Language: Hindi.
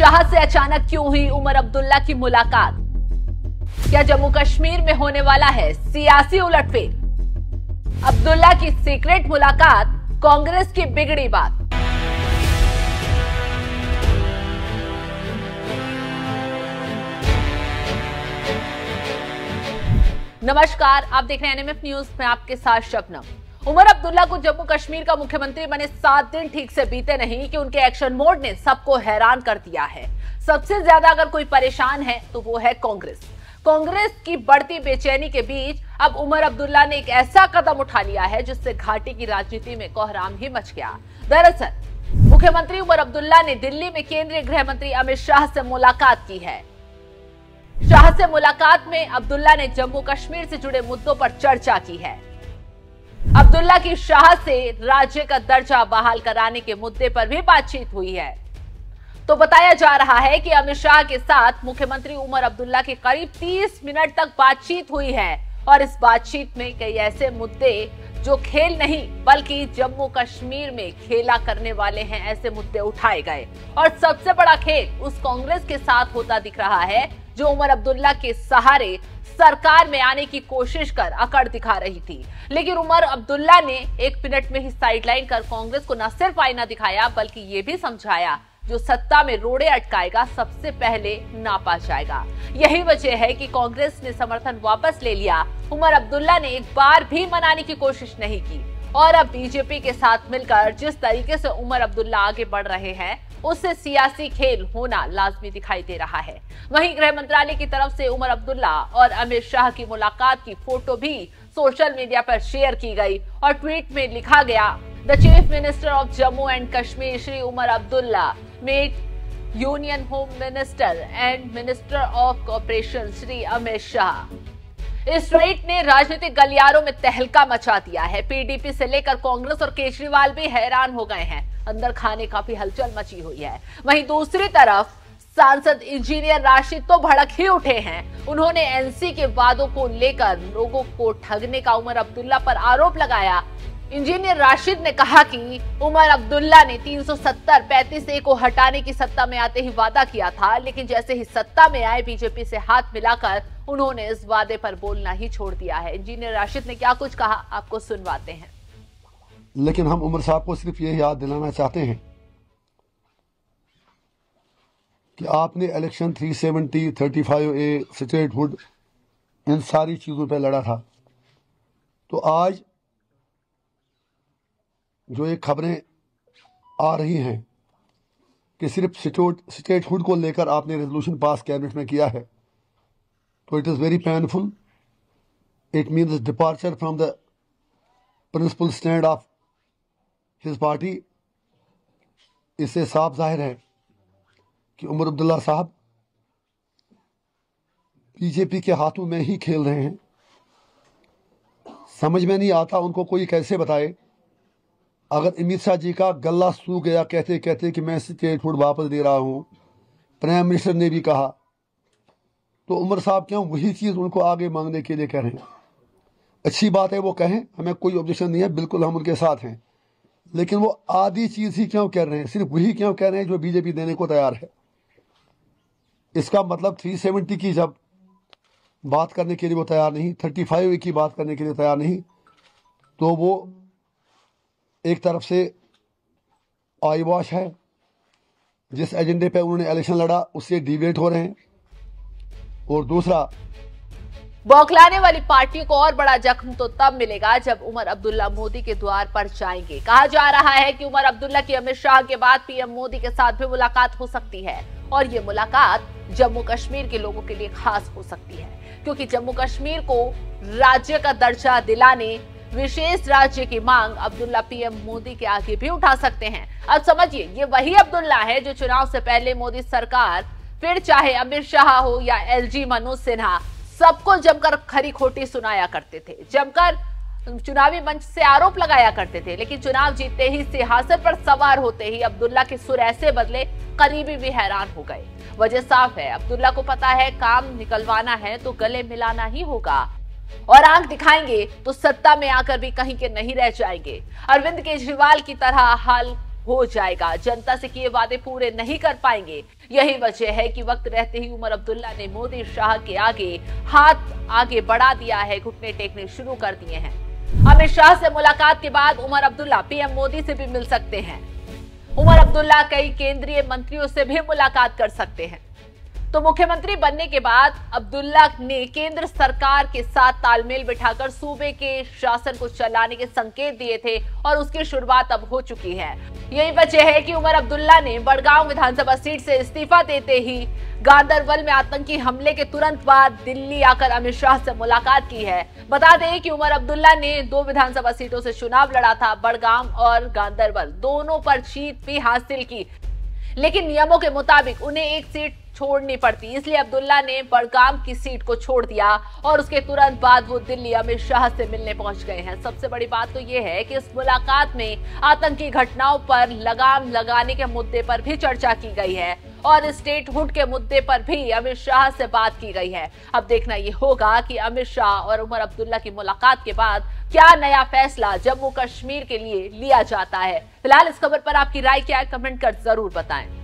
शाह से अचानक क्यों हुई उमर अब्दुल्ला की मुलाकात? क्या जम्मू कश्मीर में होने वाला है सियासी उलटफेर? अब्दुल्ला की सीक्रेट मुलाकात कांग्रेस की बिगड़ी बात। नमस्कार, आप देख रहे हैं एनएमएफ न्यूज में आपके साथ शबनम। उमर अब्दुल्ला को जम्मू कश्मीर का मुख्यमंत्री बने 7 दिन ठीक से बीते नहीं कि उनके एक्शन मोड ने सबको हैरान कर दिया है। सबसे ज्यादा अगर कोई परेशान है तो वो है कांग्रेस। कांग्रेस की बढ़ती बेचैनी के बीच अब उमर अब्दुल्ला ने एक ऐसा कदम उठा लिया है जिससे घाटी की राजनीति में कोहराम ही मच गया। दरअसल मुख्यमंत्री उमर अब्दुल्ला ने दिल्ली में केंद्रीय गृह मंत्री अमित शाह से मुलाकात की है। शाह से मुलाकात में अब्दुल्ला ने जम्मू कश्मीर से जुड़े मुद्दों पर चर्चा की है। अब्दुल्ला की शाह से राज्य का दर्जा बहाल कराने के मुद्दे पर भी बातचीत हुई है। तो बताया जा रहा है कि अमित शाह के साथ मुख्यमंत्री उमर अब्दुल्ला की करीब 30 मिनट तक बातचीत हुई है और इस बातचीत में कई ऐसे मुद्दे जो खेल नहीं बल्कि जम्मू कश्मीर में खेला करने वाले हैं, ऐसे मुद्दे उठाए गए। और सबसे बड़ा खेल उस कांग्रेस के साथ होता दिख रहा है जो उमर अब्दुल्ला के सहारे सरकार में आने की कोशिश कर अकड़ दिखा रही थी। लेकिन उमर अब्दुल्ला ने 1 मिनट में ही साइडलाइन कर कांग्रेस को न सिर्फ आईना दिखाया बल्कि ये भी समझाया जो सत्ता में रोड़े अटकाएगा सबसे पहले नापा जाएगा। यही वजह है कि कांग्रेस ने समर्थन वापस ले लिया। उमर अब्दुल्ला ने एक बार भी मनाने की कोशिश नहीं की और अब बीजेपी के साथ मिलकर जिस तरीके से उमर अब्दुल्ला आगे बढ़ रहे हैं उससे सियासी खेल होना लाजमी दिखाई दे रहा है। वहीं गृह मंत्रालय की तरफ से उमर अब्दुल्ला और अमित शाह की मुलाकात की फोटो भी सोशल मीडिया पर शेयर की गई और ट्वीट में लिखा गया, the chief minister of Jammu and Kashmir Shri Omar Abdullah met union home minister and minister of cooperation Shri Amit Shah. इस ट्वीट ने राजनीतिक गलियारों में तहलका मचा दिया है। पीडीपी से लेकर कांग्रेस और केजरीवाल भी हैरान हो गए हैं। अंदर खाने काफी हलचल मची हुई है। वहीं दूसरी तरफ सांसद इंजीनियर राशिद तो भड़क ही उठे हैं। उन्होंने एनसी के वादों को लेकर लोगों को ठगने का उमर अब्दुल्ला पर आरोप लगाया। इंजीनियर राशिद ने कहा कि उमर अब्दुल्ला ने 370 35A को हटाने की सत्ता में आते ही वादा किया था, लेकिन जैसे ही सत्ता में आए बीजेपी से हाथ मिलाकर उन्होंने इस वादे पर बोलना ही छोड़ दिया है। इंजीनियर राशिद ने क्या कुछ कहा आपको सुनवाते हैं। लेकिन हम उमर साहब को सिर्फ ये याद दिलाना चाहते हैं कि आपने इलेक्शन 370 35A स्टेटहुड इन सारी चीजों पर लड़ा था। तो आज जो ये खबरें आ रही हैं कि सिर्फ स्टेटहुड को लेकर आपने रेजोल्यूशन पास कैबिनेट में किया है, तो it is very painful. It means departure from the principal stand of his party. इससे साफ जाहिर है कि उमर अब्दुल्ला साहब बीजेपी के हाथों में ही खेल रहे हैं। समझ में नहीं आता उनको कोई कैसे बताए। अगर अमित शाह जी का गला सूख गया कहते कहते कि मैं स्टेटहुड वापस दे रहा हूं, प्राइम मिनिस्टर ने भी कहा, तो उमर साहब क्यों वही चीज़ उनको आगे मांगने के लिए कह रहे हैं। अच्छी बात है वो कहें, हमें कोई ऑब्जेक्शन नहीं है, बिल्कुल हम उनके साथ हैं। लेकिन वो आधी चीज़ ही क्यों कह रहे हैं, सिर्फ वही क्यों कह रहे हैं जो बीजेपी देने को तैयार है। इसका मतलब 370 की जब बात करने के लिए वो तैयार नहीं, 35A की बात करने के लिए तैयार नहीं, तो वो एक तरफ से आई वॉश है। जिस एजेंडे पे उन्होंने इलेक्शन लड़ा उससे डिवेट हो रहे हैं। और दूसरा, बौखलाने वाली पार्टियों को और बड़ा जख्म तो तब मिलेगा जब उमर अब्दुल्ला मोदी के द्वार पर जाएंगे। कहा जा रहा है कि उमर अब्दुल्ला की अमित शाह के बाद पीएम मोदी के साथ भी मुलाकात हो सकती है और ये मुलाकात जम्मू कश्मीर के लोगों के लिए खास हो सकती है, क्योंकि जम्मू कश्मीर को राज्य का दर्जा दिलाने विशेष राज्य की मांग अब्दुल्ला पीएम मोदी के आगे भी उठा सकते हैं। अब समझिए, ये वही अब्दुल्ला है जो चुनाव से पहले मोदी सरकार, फिर चाहे अमित शाह हो या एलजी मनोज सिन्हा, सबको जमकर खरी खोटी सुनाया करते थे, जमकर चुनावी मंच से आरोप लगाया करते थे। लेकिन चुनाव जीतते ही, सिंहासन पर सवार होते ही अब्दुल्ला के सुर ऐसे बदले, करीबी भी हैरान हो गए। वजह साफ है, अब्दुल्ला को पता है काम निकलवाना है तो गले मिलाना ही होगा और आंख दिखाएंगे तो सत्ता में आकर भी कहीं के नहीं रह जाएंगे। अरविंद केजरीवाल की तरह हाल हो जाएगा, जनता से किए वादे पूरे नहीं कर पाएंगे। यही वजह है कि वक्त रहते ही उमर अब्दुल्ला ने मोदी शाह के आगे हाथ आगे बढ़ा दिया है, घुटने टेकने शुरू कर दिए हैं। अमित शाह से मुलाकात के बाद उमर अब्दुल्ला पीएम मोदी से भी मिल सकते हैं। उमर अब्दुल्ला कई केंद्रीय मंत्रियों से भी मुलाकात कर सकते हैं। तो मुख्यमंत्री बनने के बाद अब्दुल्ला ने केंद्र सरकार के साथ तालमेल बिठाकर सूबे के शासन को चलाने के संकेत दिए थे और उसकी शुरुआत अब हो चुकी है। यही वजह है कि उमर अब्दुल्ला ने बड़गांव विधानसभा सीट से इस्तीफा देते ही गांदरबल में आतंकी हमले के तुरंत बाद दिल्ली आकर अमित शाह से मुलाकात की है। बता दें कि उमर अब्दुल्ला ने 2 विधानसभा सीटों से चुनाव लड़ा था, बड़गांव और गांदरबल दोनों पर जीत भी हासिल की, लेकिन नियमों के मुताबिक उन्हें एक सीट छोड़नी पड़ती, इसलिए अब्दुल्ला ने बड़गाम की सीट को छोड़ दिया और उसके तुरंत बाद वो दिल्ली अमित शाह से मिलने पहुंच गए हैं। सबसे बड़ी बात तो ये है कि इस मुलाकात में आतंकी घटनाओं पर लगाम लगाने के मुद्दे पर भी चर्चा की गई है और स्टेटहुड के मुद्दे पर भी अमित शाह से बात की गई है। अब देखना ये होगा कि अमित शाह और उमर अब्दुल्ला की मुलाकात के बाद क्या नया फैसला जम्मू कश्मीर के लिए लिया जाता है। फिलहाल इस खबर पर आपकी राय क्या है, कमेंट कर जरूर बताएं।